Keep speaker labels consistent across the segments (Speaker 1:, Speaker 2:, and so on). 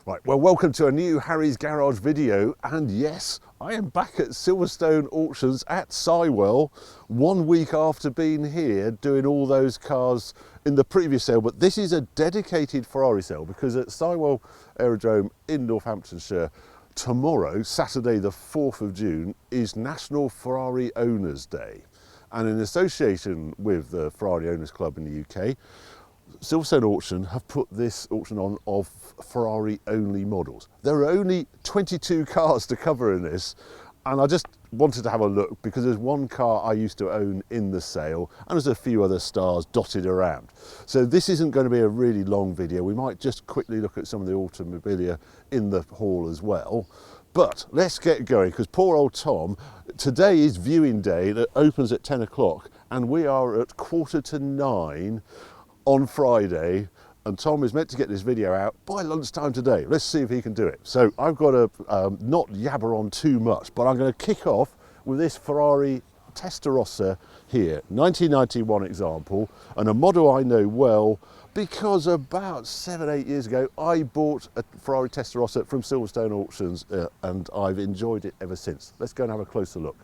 Speaker 1: Right, well, welcome to a new Harry's Garage video, and yes, I am back at Silverstone Auctions at Sywell 1 week after being here doing all those cars in the previous sale, but this is a dedicated Ferrari sale because at Sywell Aerodrome in Northamptonshire tomorrow, Saturday the 4th of June, is National Ferrari Owners Day, and in association with the Ferrari Owners Club in the UK, Silverstone Auction have put this auction on of Ferrari only models. There are only 22 cars to cover in this, and I just wanted to have a look because there's one car I used to own in the sale and there's a few other stars dotted around. So this isn't going to be a really long video. We might just quickly look at some of the automobilia in the hall as well. But let's get going because poor old Tom, today is viewing day that opens at 10 o'clock and we are at 8:45 on Friday, and Tom is meant to get this video out by lunchtime today. Let's see if he can do it. So I've got to not yabber on too much, but I'm going to kick off with this Ferrari Testarossa here, 1991 example, and a model I know well because about 7-8 years ago I bought a Ferrari Testarossa from Silverstone Auctions and I've enjoyed it ever since. Let's go and have a closer look.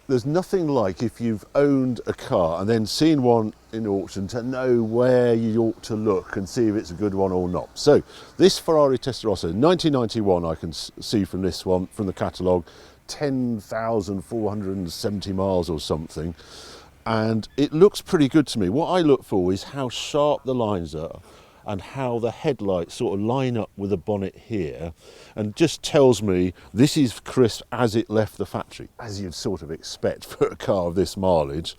Speaker 1: There's nothing like if you've owned a car and then seen one in auction to know where you ought to look and see if it's a good one or not. So this Ferrari Testarossa, 1991, I can see from this one, from the catalogue, 10,470 miles or something. And it looks pretty good to me. What I look for is how sharp the lines are and how the headlights sort of line up with the bonnet here, and just tells me this is crisp as it left the factory, as you'd sort of expect for a car of this mileage.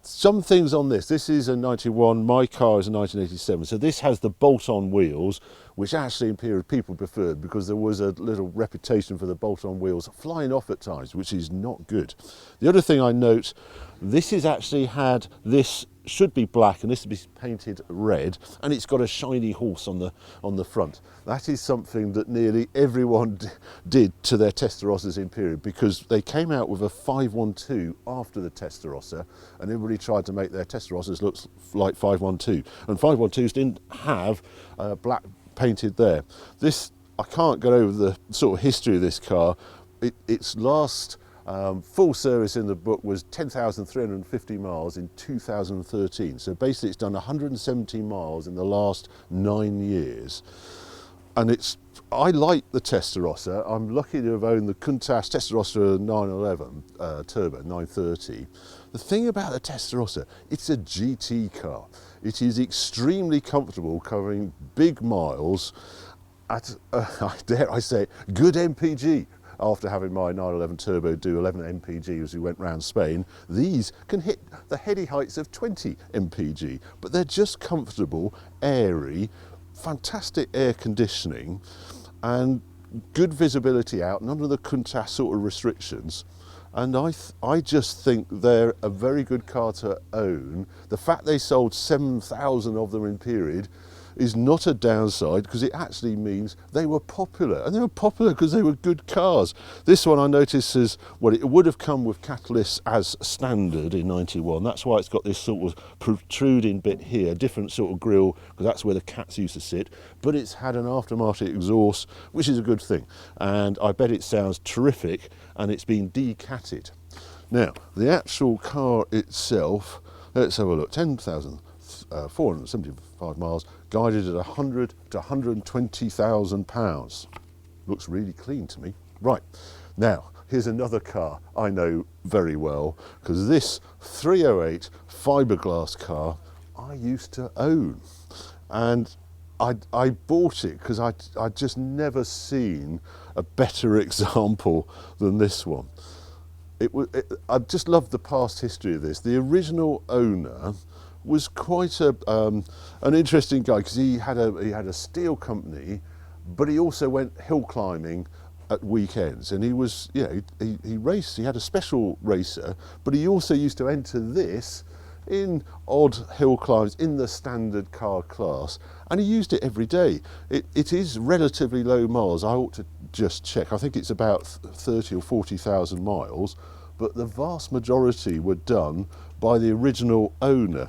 Speaker 1: Some things on this is a 91, my car is a 1987, so this has the bolt-on wheels, which actually in period people preferred because there was a little reputation for the bolt-on wheels flying off at times, which is not good. The other thing I note, this has actually had this should be black and this would be painted red, and it's got a shiny horse on the front. That is something that nearly everyone did to their Testarossas in period because they came out with a 512 after the Testarossa and everybody tried to make their Testarossas look like 512, and 512s didn't have black painted there. This, I can't go over the sort of history of this car. Its last full service in the book was 10,350 miles in 2013. So basically it's done 170 miles in the last 9 years. And I like the Testarossa. I'm lucky to have owned the Countach Testarossa 911 Turbo 930. The thing about the Testarossa, it's a GT car. It is extremely comfortable covering big miles at, dare I say, good MPG. After having my 911 Turbo do 11 mpg as we went round Spain, these can hit the heady heights of 20 mpg, but they're just comfortable, airy, fantastic air conditioning, and good visibility out, none of the Countach sort of restrictions. And I just think they're a very good car to own. The fact they sold 7,000 of them in period is not a downside because it actually means they were popular, and they were popular because they were good cars. This one I noticed is, well, it would have come with catalysts as standard in 91. That's why it's got this sort of protruding bit here, different sort of grille, because that's where the cats used to sit, but it's had an aftermarket exhaust, which is a good thing, and I bet it sounds terrific, and it's been decatted. Now the actual car itself, let's have a look. 10,475 miles, guided at 100 to 120,000 pounds. Looks really clean to me. Right, now here's another car I know very well because this 308 fiberglass car I used to own, and I bought it because I'd just never seen a better example than this one. I just love the past history of this. The original owner was quite an interesting guy because he had a steel company, but he also went hill climbing at weekends, and he was, you know, he raced. He had a special racer, but he also used to enter this in odd hill climbs in the standard car class, and he used it every day. It is relatively low miles. I ought to just check. I think it's about 30 or 40,000 miles, but the vast majority were done by the original owner.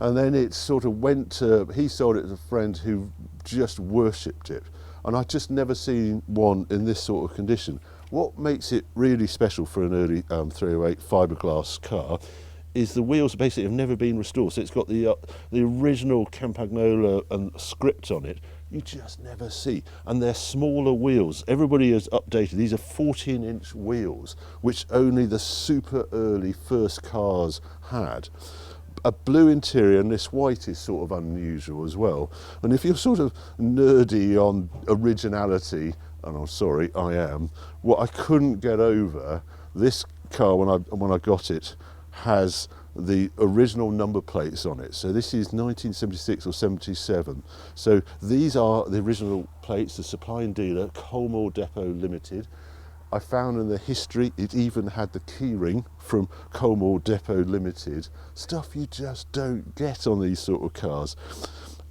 Speaker 1: And then it sort of went to, he sold it to a friend who just worshipped it. And I've just never seen one in this sort of condition. What makes it really special for an early 308 fiberglass car is the wheels basically have never been restored. So it's got the original Campagnola and script on it. You just never see. And they're smaller wheels. Everybody has updated. These are 14-inch wheels, which only the super early first cars had. A blue interior, and this white is sort of unusual as well. And if you're sort of nerdy on originality, and I'm sorry, I am, what I couldn't get over, this car when I got it has the original number plates on it. So this is 1976 or 77. So these are the original plates, the supply and dealer, Colmore Depot Limited. I found in the history it even had the keyring from Colmore Depot Limited. Stuff you just don't get on these sort of cars.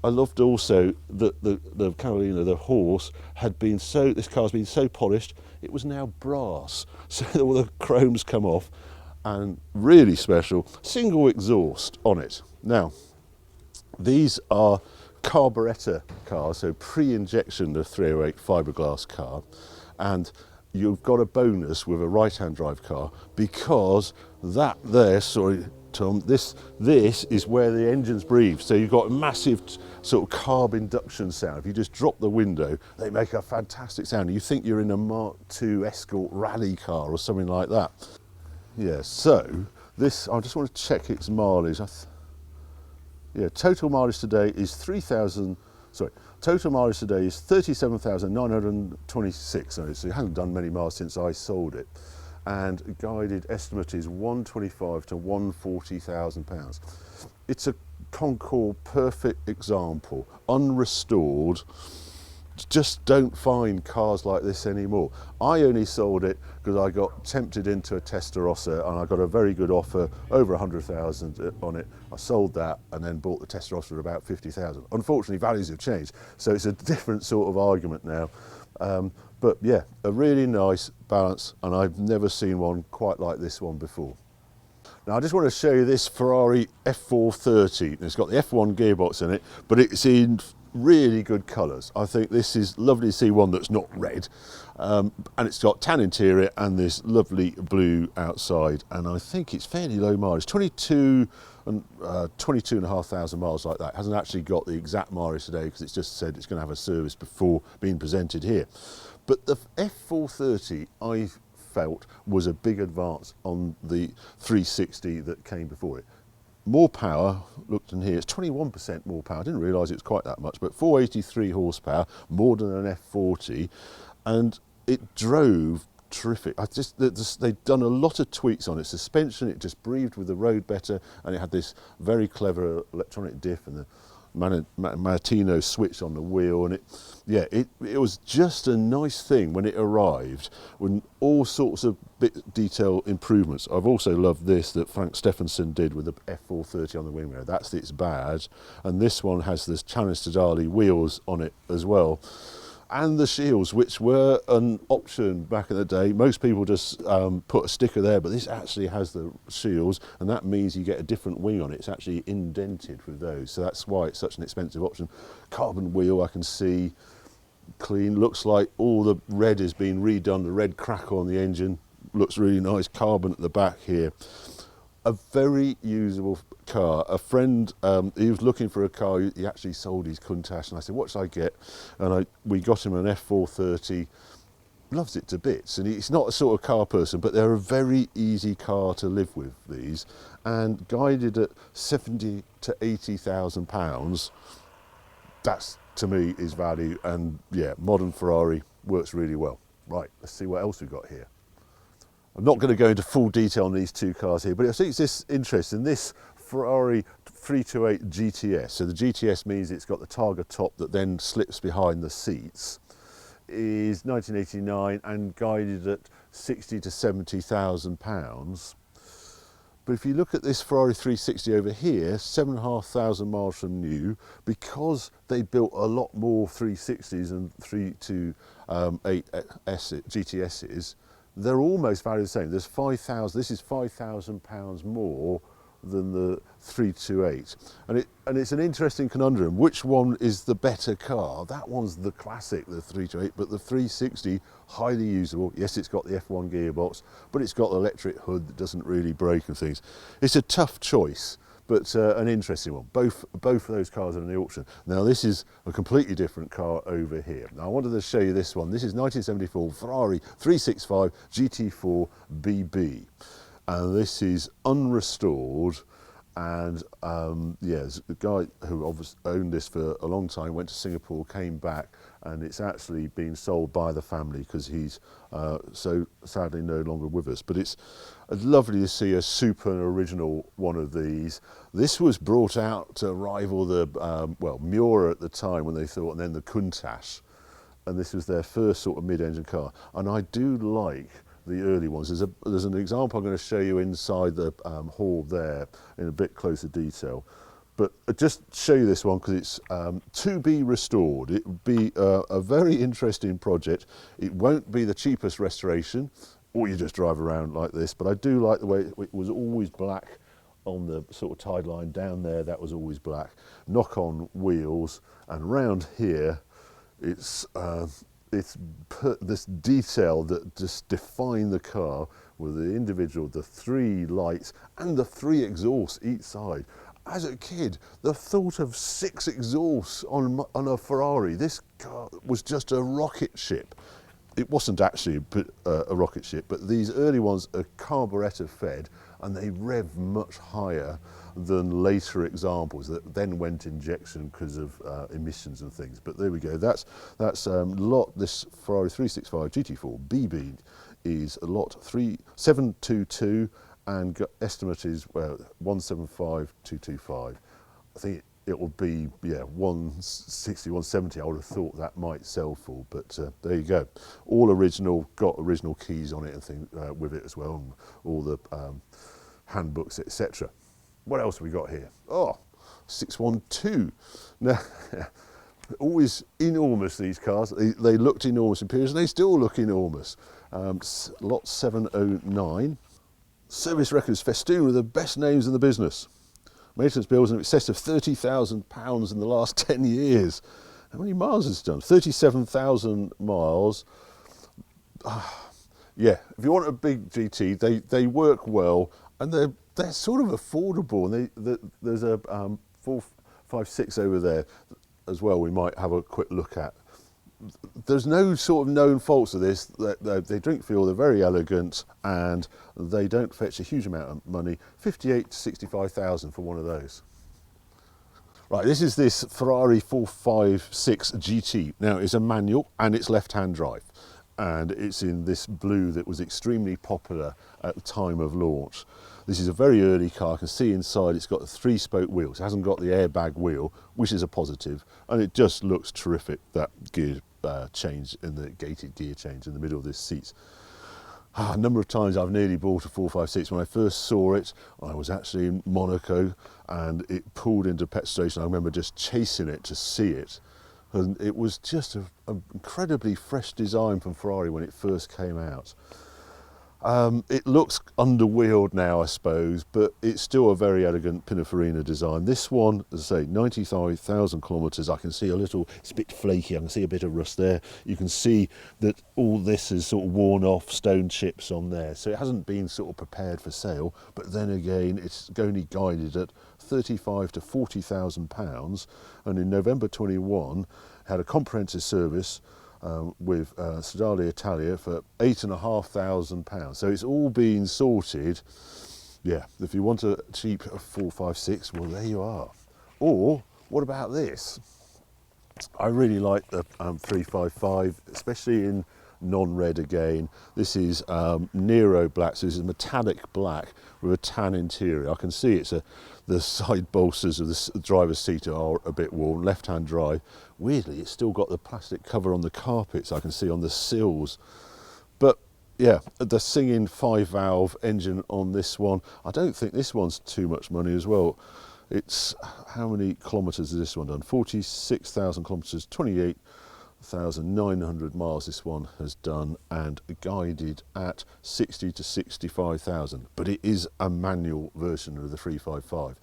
Speaker 1: I loved also that the Carolina, the horse, had been so, this car's been so polished, it was now brass. So all the chrome's come off, and really special, single exhaust on it. Now, these are carburettor cars, so pre-injection of 308 fiberglass car, and you've got a bonus with a right-hand drive car because that there, sorry Tom, this is where the engines breathe. So you've got a massive sort of carb induction sound. If you just drop the window, they make a fantastic sound. You think you're in a Mark II Escort rally car or something like that. Yeah, so this, I just want to check its mileage. Yeah, total mileage today is 37,926. So it hasn't done many miles since I sold it. And guided estimate is 125 to 140,000 pounds. It's a Concours perfect example, unrestored. Just don't find cars like this anymore. I only sold it because I got tempted into a Testarossa and I got a very good offer, over 100,000 on it. I sold that and then bought the Testarossa at about 50,000. Unfortunately, values have changed, so it's a different sort of argument now. But yeah, a really nice balance, and I've never seen one quite like this one before. Now I just want to show you this Ferrari F430. It's got the F1 gearbox in it, but it's in really good colours. I think this is lovely to see one that's not red, and it's got tan interior and this lovely blue outside, and I think it's fairly low mileage, 22,500 miles like that. It hasn't actually got the exact mileage today because it's just said it's going to have a service before being presented here. But the F430 I felt was a big advance on the 360 that came before it. More power, looked in here, it's 21% more power. I didn't realise it was quite that much, but 483 horsepower, more than an F40, and it drove terrific. They'd done a lot of tweaks on it. Suspension, it just breathed with the road better, and it had this very clever electronic diff and the Martino switch on the wheel, and it was just a nice thing when it arrived, when all sorts of detail improvements. I've also loved this that Frank Stephenson did with the F430 on the wing mirror. That's its badge, and this one has this Challenge to Dali wheels on it as well. And the shields, which were an option back in the day. Most people just put a sticker there, but this actually has the shields, and that means you get a different wing on it. It's actually indented with those, so that's why it's such an expensive option. Carbon wheel, I can see, clean. Looks like all the red has been redone, the red crackle on the engine. Looks really nice. Carbon at the back here. A very usable car. A friend, he was looking for a car. He actually sold his Countach, and I said, what should I get? And we got him an F430. Loves it to bits, and he's not a sort of car person, but they're a very easy car to live with, these, and guided at 70 to 80,000 pounds. That's, to me, is value, and yeah, modern Ferrari works really well. Right, let's see what else we've got here. I'm not going to go into full detail on these two cars here, but I think it's this interesting. This Ferrari 328 GTS, so the GTS means it's got the Targa top that then slips behind the seats, is 1989 and guided at 60 to 70,000 pounds. But if you look at this Ferrari 360 over here, 7,500 miles from new, because they built a lot more 360s and 328 GTSs, they're almost valued the same. There's 5,000. This is 5,000 pounds more than the 328. And it's an interesting conundrum. Which one is the better car? That one's the classic, the 328, but the 360, highly usable. Yes, it's got the F1 gearbox, but it's got the electric hood that doesn't really brake and things. It's a tough choice, but an interesting one. Both of those cars are in the auction. Now this is a completely different car over here. Now I wanted to show you this one. This is 1974 Ferrari 365 GT4 BB. And this is unrestored, and yeah, the guy who obviously owned this for a long time went to Singapore, came back, and it's actually been sold by the family because he's so sadly no longer with us. But it's lovely to see a super original one of these. This was brought out to rival the well, Miura at the time when they thought, and then the Countach, and this was their first sort of mid-engine car. And I do like the early ones. There's an example I'm going to show you inside the hall there in a bit closer detail. But just show you this one because it's to be restored. It would be a very interesting project. It won't be the cheapest restoration, or you just drive around like this, but I do like the way it was always black on the sort of tide line down there. That was always black. Knock-on wheels, and round here it's put this detail that just define the car with the individual, the 3 lights and the 3 exhausts each side. As a kid, the thought of 6 exhausts on a Ferrari, this car was just a rocket ship. It wasn't actually a rocket ship, but these early ones are carburettor fed, and they rev much higher than later examples that then went injection because of emissions and things. But there we go. That's this Ferrari 365 GT4 BB is a lot 3722, and estimate is 175,225. I think it will be 160, 170. I would have thought that might sell for, but there you go. All original, got original keys on it and things with it as well, and all the handbooks, etc. What else have we got here? Oh, 612. Now, always enormous, these cars. They looked enormous in periods, and they still look enormous. Lot 709. Service records festooned with the best names in the business. Maintenance bills in excess of £30,000 in the last 10 years. How many miles has it done? 37,000 miles. Yeah, if you want a big GT, they work well, and they're sort of affordable. And there's a 456 over there as well. We might have a quick look at. There's no sort of known faults of this. They drink fuel, they're very elegant, and they don't fetch a huge amount of money. 58 to 65,000 for one of those. Right, this is this Ferrari 456 GT. Now it's a manual and it's left-hand drive, and it's in this blue that was extremely popular at the time of launch. This is a very early car. I can see inside it's got the 3-spoke wheels. It hasn't got the airbag wheel, which is a positive, and it just looks terrific, that gear change in the gated gear change in the middle of this seats. A number of times I've nearly bought a 456. When I first saw it, I was actually in Monaco, and it pulled into a petrol station. I remember just chasing it to see it, and it was just an incredibly fresh design from Ferrari when it first came out. It looks underwheeled now, I suppose, but it's still a very elegant Pininfarina design. This one, as I say, 95,000 kilometres. I can see it's a bit flaky. I can see a bit of rust there. You can see that all this is sort of worn off, stone chips on there. So it hasn't been sort of prepared for sale, but then again, it's only guided at 35 to 40,000 pounds. And in November 21, had a comprehensive service with Sodali Italia for £8,500. So it's all been sorted. Yeah, if you want a cheap 456, well, there you are. Or what about this? I really like the 355, especially in non-red again. This is Nero black, so this is metallic black with a tan interior. I can see the side bolsters of the driver's seat are a bit worn, left-hand drive. Weirdly, it's still got the plastic cover on the carpets, I can see on the sills. But yeah, the singing 5-valve engine on this one. I don't think this one's too much money as well. It's, how many kilometres has this one done? 46,000 kilometres, 28 1,900 miles this one has done, and guided at 60 to 65,000, but it is a manual version of the 355.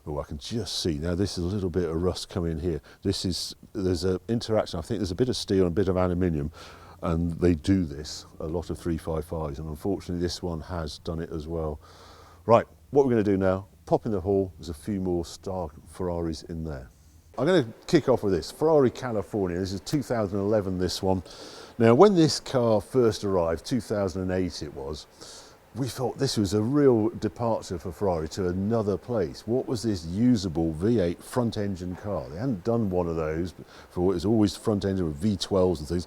Speaker 1: Oh, I can just see now, this is a little bit of rust coming here. There's an interaction, I think there's a bit of steel and a bit of aluminium, and they do this, a lot of 355s, and unfortunately this one has done it as well. Right, what we're going to do now, pop in the hall, there's a few more star Ferraris in there. I'm going to kick off with this, Ferrari California. This is 2011, this one. Now, when this car first arrived, 2008 it was, we thought this was a real departure for Ferrari to another place. What was this usable V8 front engine car? They hadn't done one of those before. It was always front engine with V12s and things.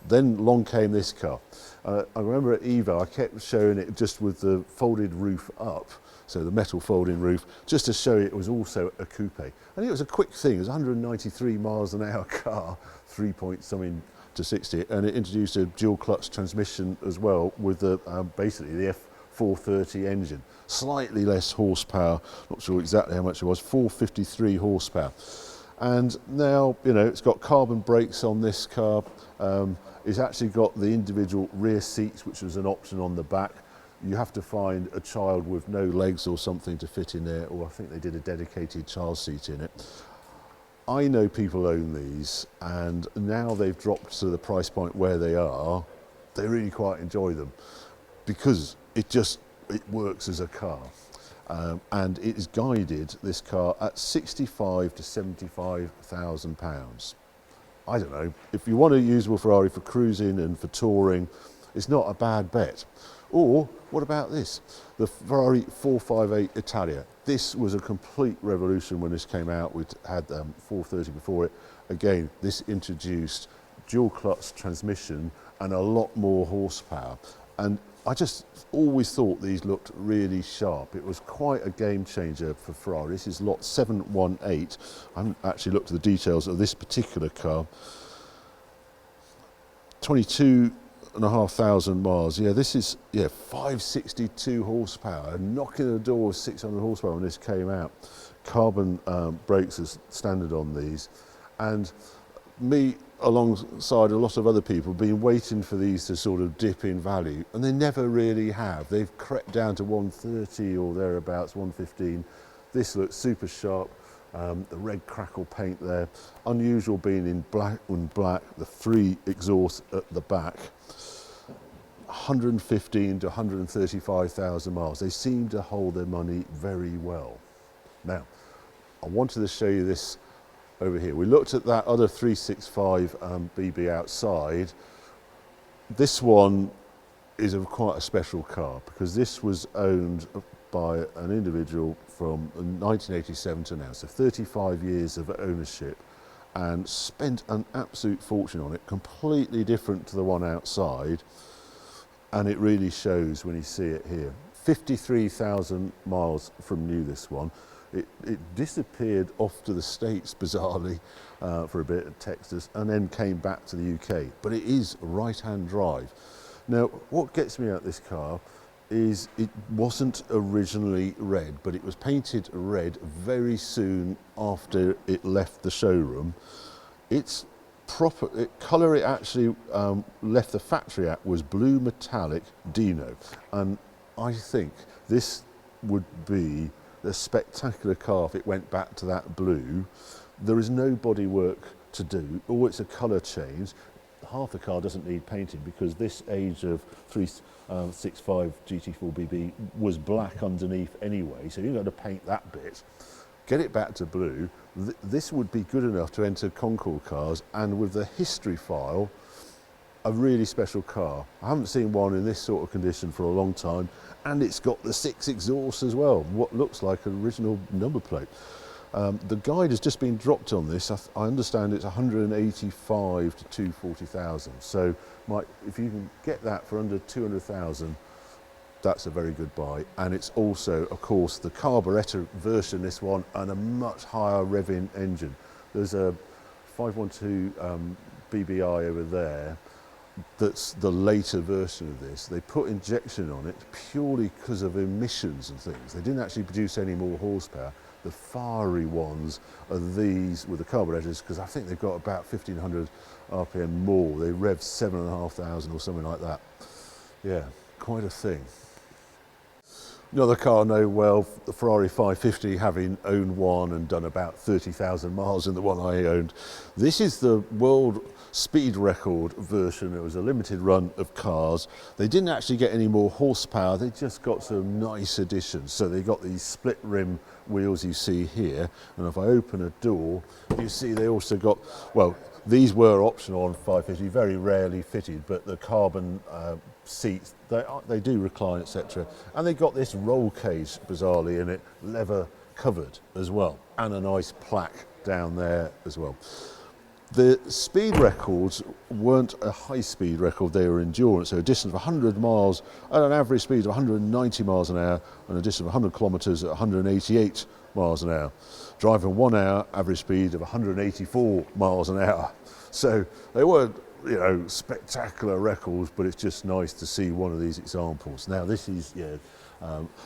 Speaker 1: Then along came this car. I remember at Evo, I kept showing it just with the folded roof up, so the metal folding roof, just to show it was also a coupe. And it was a quick thing. It was 193 miles an hour car, 3 point something to 60, and it introduced a dual clutch transmission as well with the basically the F430 engine. Slightly less horsepower, not sure exactly how much it was, 453 horsepower. And now, you know, it's got carbon brakes on this car. It's actually got the individual rear seats, which was an option on the back. You have to find a child with no legs or something to fit in there, or I think they did a dedicated child seat in it. I know people own these, and now they've dropped to the price point where they are, they really quite enjoy them because it works as a car. And it is guided, this car, at 65 to 75,000 pounds. I don't know, if you want a usable Ferrari for cruising and for touring, it's not a bad bet. Or what about this? The Ferrari 458 Italia. This was a complete revolution when this came out. We had 430 before it. Again, this introduced dual clutch transmission and a lot more horsepower. And I just always thought these looked really sharp. It was quite a game changer for Ferrari. This is lot 718. I haven't actually looked at the details of this particular car. 22,500 miles. Yeah, this is 562 horsepower, knocking the door of 600 horsepower when this came out. Carbon brakes as standard on these, and me alongside a lot of other people been waiting for these to sort of dip in value, and they never really have. They've crept down to 130 or thereabouts, 115. This looks super sharp. The red crackle paint there, unusual being in black and black, the 3 exhausts at the back. 115 to 135,000 miles. They seem to hold their money very well. Now, I wanted to show you this over here. We looked at that other 365 BB outside. This one is quite a special car because this was owned by an individual from 1987 to now, so 35 years of ownership, and spent an absolute fortune on it, completely different to the one outside, and it really shows when you see it here. 53,000 miles from new, this one. It disappeared off to the States, bizarrely, for a bit at Texas, and then came back to the UK, but it is right-hand drive. Now, what gets me out this car is it wasn't originally red, but it was painted red very soon after it left the showroom. Its colour it actually left the factory at was blue metallic Dino, and I think this would be a spectacular car if it went back to that blue. There is no bodywork to do, or it's a colour change. Half the car doesn't need painting because this age of 365 GT4BB was black underneath anyway, so you've got to paint that bit. Get it back to blue. This would be good enough to enter Concours cars, and with the history file, a really special car. I haven't seen one in this sort of condition for a long time, and it's got the 6 exhausts as well, what looks like an original number plate. The guide has just been dropped on this. I understand it's 185 to 240,000. So if you can get that for under 200,000, that's a very good buy. And it's also, of course, the carburettor version, this one, and a much higher revving engine. There's a 512 BBI over there. That's the later version of this. They put injection on it purely because of emissions and things. They didn't actually produce any more horsepower. The fiery ones are these with the carburetors, because I think they've got about 1500 RPM more. They rev 7,500 or something like that. Yeah, quite a thing. Another car I know well, the Ferrari 550, having owned one and done about 30,000 miles in the one I owned. This is the world speed record version. It was a limited run of cars. They didn't actually get any more horsepower, they just got some nice additions. So they got these split rim wheels you see here, and if I open a door, you see they also got, well, these were optional on 550, very rarely fitted, but the carbon seats, they do recline, etc. And they got this roll cage, bizarrely, in it, leather covered as well, and a nice plaque down there as well. The speed records weren't a high speed record, they were endurance, so a distance of 100 miles at an average speed of 190 miles an hour and a distance of 100 kilometres at 188 miles an hour. Driving 1 hour, average speed of 184 miles an hour. So they weren't, you know, spectacular records, but it's just nice to see one of these examples. Now this is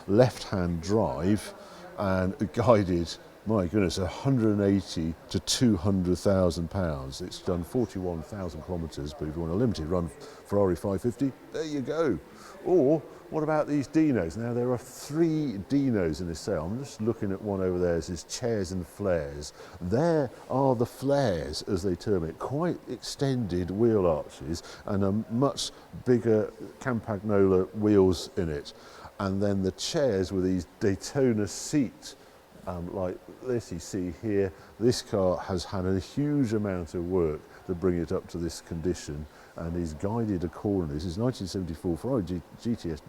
Speaker 1: left-hand drive and guided, my goodness, 180 to 200,000 pounds. It's done 41,000 kilometres, but if you want a limited run Ferrari 550, there you go. Or what about these Dinos? Now there are 3 Dinos in this sale. I'm just looking at one over there. It says chairs and flares. There are the flares, as they term it, quite extended wheel arches and a much bigger Campagnola wheels in it. And then the chairs with these Daytona seats. Like this you see here, this car has had a huge amount of work to bring it up to this condition and is guided accordingly. This is 1974 Ferrari GTS,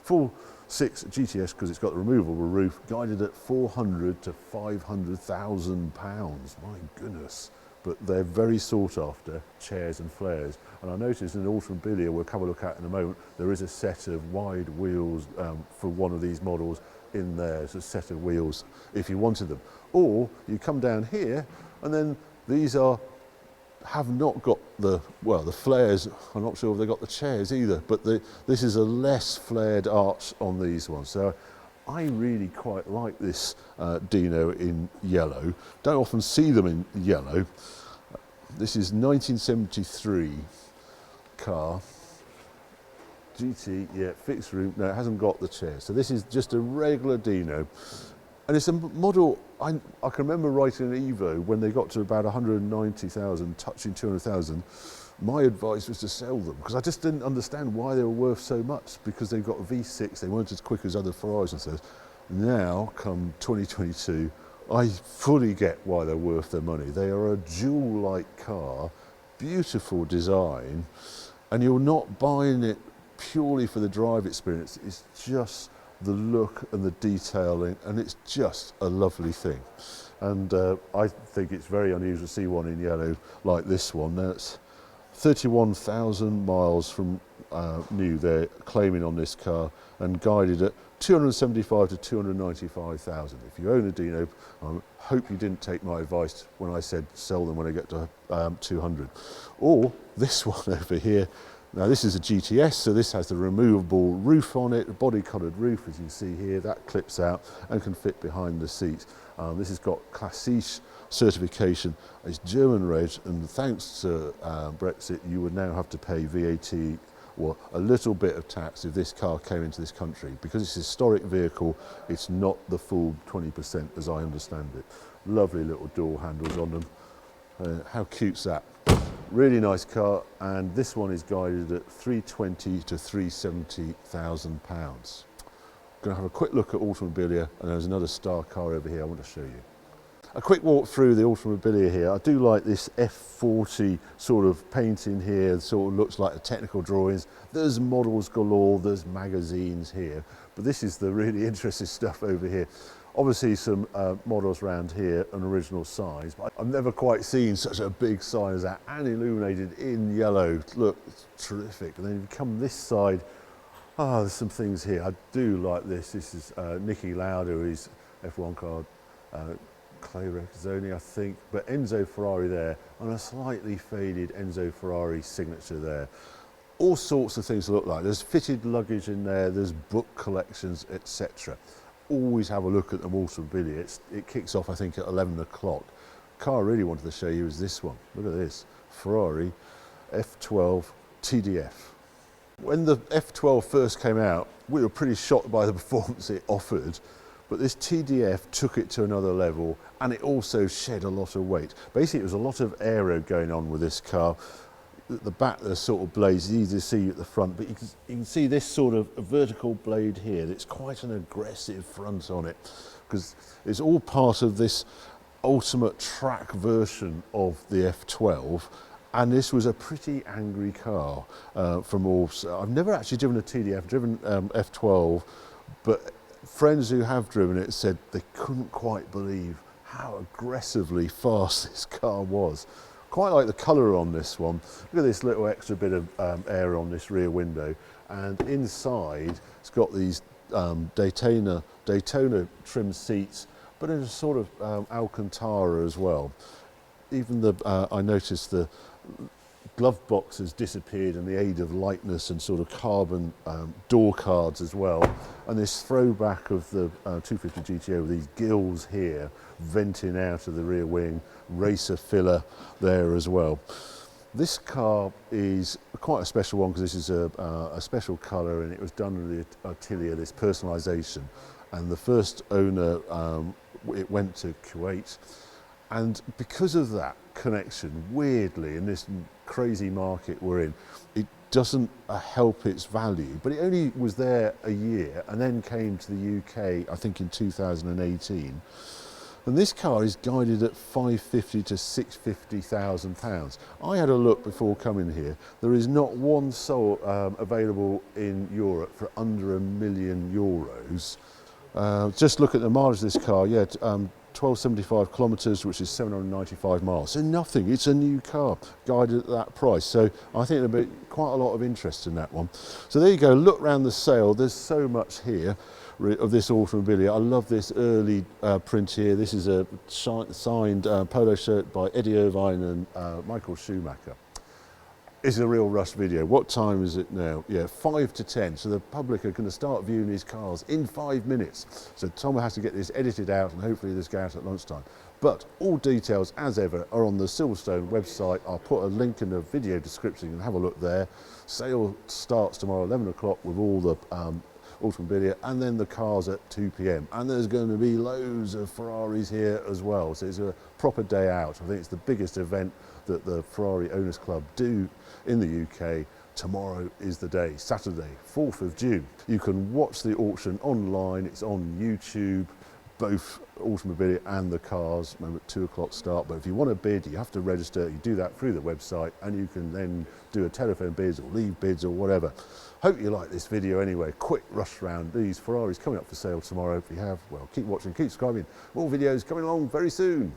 Speaker 1: full 6 GTS, because it's got the removable roof, guided at 400 to 500,000 pounds. My goodness. But they're very sought after, chairs and flares. And I noticed in Automobilia, we'll have a look at in a moment, there is a set of wide wheels for one of these models in there. It's a set of wheels if you wanted them. Or you come down here and then these have not got the flares. I'm not sure if they got the chairs either, but this is a less flared arch on these ones. So I really quite like this Dino in yellow. Don't often see them in yellow. This is 1973 car. GT, yeah, fixed room. No, it hasn't got the chair. So this is just a regular Dino. And it's a model, I can remember writing an Evo when they got to about 190,000, touching 200,000. My advice was to sell them, because I just didn't understand why they were worth so much, because they've got a V6, they weren't as quick as other Ferraris and so. Now, come 2022, I fully get why they're worth their money. They are a jewel-like car, beautiful design, and you're not buying it purely for the drive experience. It's just the look and the detailing, and it's just a lovely thing. And I think it's very unusual to see one in yellow like this one. Now it's 31,000 miles from new, they're claiming on this car, and guided at 275 to 295,000. If you own a Dino, I hope you didn't take my advice when I said sell them when I get to 200. Or this one over here. Now this is a GTS, so this has the removable roof on it, a body-coloured roof, as you see here. That clips out and can fit behind the seat. This has got Classiche certification. It's German reg, and thanks to Brexit, you would now have to pay VAT, or a little bit of tax, if this car came into this country. Because it's a historic vehicle, it's not the full 20% as I understand it. Lovely little door handles on them. How cute's that? Really nice car, and this one is guided at 320 to 370,000 pounds. Going to have a quick look at Automobilia, and there's another star car over here I want to show you. A quick walk through the Automobilia here. I do like this F40 sort of painting here, sort of looks like the technical drawings. There's models galore, there's magazines here, but this is the really interesting stuff over here. Obviously some models around here, an original size, but I've never quite seen such a big sign as that, and illuminated in yellow. Look, it's terrific. And then if you come this side, there's some things here. I do like this. This is Niki Lauda, his F1 car, Clay Regazzoni, I think, but Enzo Ferrari there, and a slightly faded Enzo Ferrari signature there. All sorts of things to look like. There's fitted luggage in there, there's book collections, etc. always have a look at the Automobilia. It kicks off, I think, at 11 o'clock. The car I really wanted to show you is this one. Look at this, Ferrari F12 TDF. When the F12 first came out, we were pretty shocked by the performance it offered, but this TDF took it to another level, and it also shed a lot of weight. Basically, it was a lot of aero going on with this car. At the back, there's sort of blades, it's easy to see at the front, but you can see this sort of vertical blade here. It's quite an aggressive front on it, because it's all part of this ultimate track version of the F12. And this was a pretty angry car from all. I've never actually driven a TDF, driven F12, but friends who have driven it said they couldn't quite believe how aggressively fast this car was. Quite like the colour on this one. Look at this little extra bit of air on this rear window, and inside it's got these Daytona trim seats, but in a sort of Alcantara as well. Even I noticed the glove box has disappeared in the aid of lightness and sort of carbon door cards as well. And this throwback of the 250 GTO with these gills here venting out of the rear wing, racer filler there as well. This car is quite a special one because this is a special colour, and it was done with the Atelier, this personalisation. And the first owner, it went to Kuwait. And because of that connection, weirdly, in this crazy market we're in, it doesn't help its value. But it only was there a year and then came to the UK, I think in 2018. And this car is guided at £550,000 to £650,000. I had a look before coming here. There is not one sold available in Europe for under €1 million. Just look at the mileage of this car. Yeah, 1275 kilometres, which is 795 miles. So nothing, it's a new car, guided at that price. So I think there'll be quite a lot of interest in that one. So there you go, look round the sale. There's so much here of this Automobilia. I love this early print here. This is a signed polo shirt by Eddie Irvine and Michael Schumacher. It's a real rush video. What time is it now? Yeah, 5 to 10. So the public are going to start viewing these cars in 5 minutes. So Tom has to get this edited out, and hopefully this goes out at lunchtime. But all details, as ever, are on the Silverstone website. I'll put a link in the video description. You can have a look there. Sale starts tomorrow 11 o'clock with all the Automobilia, and then the cars at 2 p.m. And there's going to be loads of Ferraris here as well. So it's a proper day out. I think it's the biggest event that the Ferrari Owners Club do in the UK. Tomorrow is the day, Saturday, 4th of June. You can watch the auction online. It's on YouTube, both Automobilia and the cars, at 2 o'clock start. But if you want to bid, you have to register. You do that through the website, and you can then do a telephone bids or leave bids or whatever. Hope you like this video anyway. Quick rush round these Ferraris coming up for sale tomorrow. If you have, well, keep watching, keep subscribing. More videos coming along very soon.